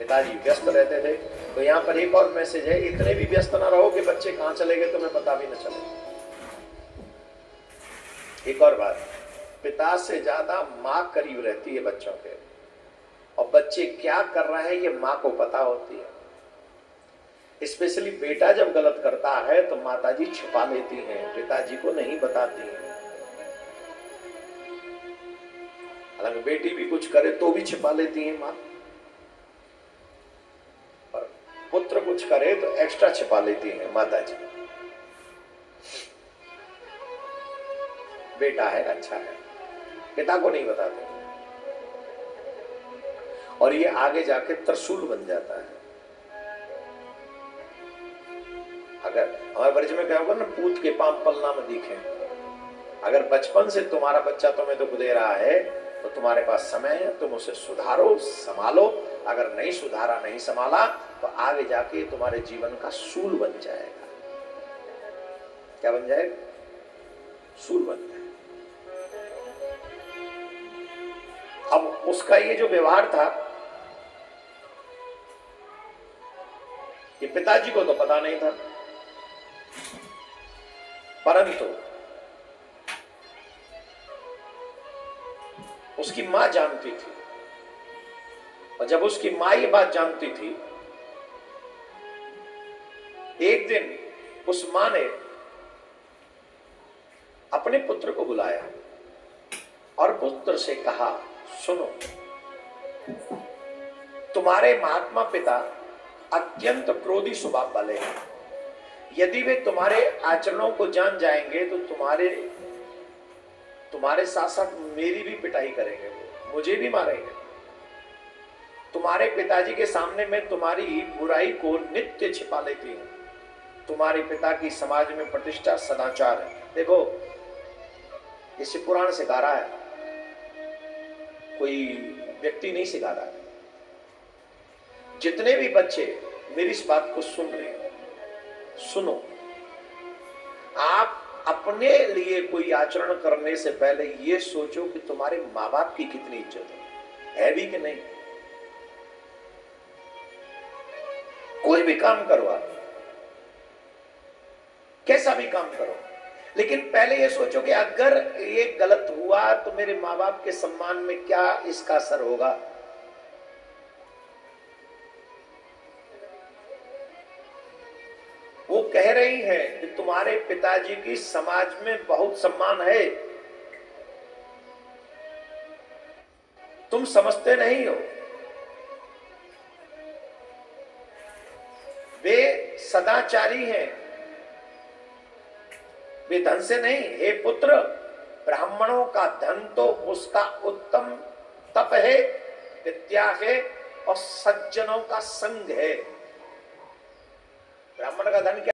पिताजी व्यस्त रहते थे। तो यहाँ पर एक और मैसेज है, इतने भी व्यस्त ना रहो कि बच्चे कहाँ चले गए तुम्हें पता भी न चले। एक और बात, पिता से ज्यादा माँ करीब रहती है बच्चों के, और बच्चे क्या कर रहे हैं ये माँ को पता होती है। स्पेशली बेटा जब गलत करता है तो माताजी छुपा लेती हैं, पिताजी को नहीं बताती हैं। हालांकि बेटी भी कुछ करे तो भी छिपा लेती है माँ, और पुत्र कुछ करे तो एक्स्ट्रा छिपा लेती है माताजी। बेटा है अच्छा है, पिता को नहीं बताते, और ये आगे जाके त्रिशूल बन जाता है। अगर हमारे परिचय में क्या होगा ना, पूत के पांव पलना में दिखे। अगर बचपन से तुम्हारा बच्चा तुम्हें दुख दे रहा है तो तुम्हारे पास समय है, तुम उसे सुधारो संभालो। अगर नहीं सुधारा नहीं संभाला तो आगे जाके तुम्हारे जीवन का सूल बन जाएगा। क्या बन जाएगा? सूल बन जाएगा। अब उसका ये जो व्यवहार था, ये पिताजी को तो पता नहीं था, परंतु उसकी मां जानती थी। और जब उसकी मां ये बात जानती थी, एक दिन उस मां ने अपने पुत्र को बुलाया और पुत्र से कहा, सुनो, तुम्हारे महात्मा पिता अत्यंत क्रोधी स्वभाव वाले हैं। यदि वे तुम्हारे आचरणों को जान जाएंगे तो तुम्हारे साथ साथ मेरी भी पिटाई करेंगे, मुझे भी मारेंगे। तुम्हारे पिताजी के सामने मैं तुम्हारी बुराई को नित्य छिपा लेती हूं। तुम्हारे पिता की समाज में प्रतिष्ठा सदाचार है। देखो, इसे पुराण सिखा रहा है, कोई व्यक्ति नहीं सिखा रहा है। जितने भी बच्चे मेरी इस बात को सुन रहे हैं, सुनो, आप अपने लिए कोई आचरण करने से पहले ये सोचो कि तुम्हारे माँ बाप की कितनी इज्जत है भी कि नहीं। कोई भी काम करो आप, कैसा भी काम करो, लेकिन पहले ये सोचो कि अगर ये गलत हुआ तो मेरे माँ बाप के सम्मान में क्या इसका असर होगा। वो कह रही है कि तुम्हारे पिताजी की समाज में बहुत सम्मान है, तुम समझते नहीं हो। वे सदाचारी हैं, वे धन से नहीं। हे पुत्र, ब्राह्मणों का धन तो उसका उत्तम तप है, विद्या है और सज्जनों का संग है। ब्राह्मण का धन क्या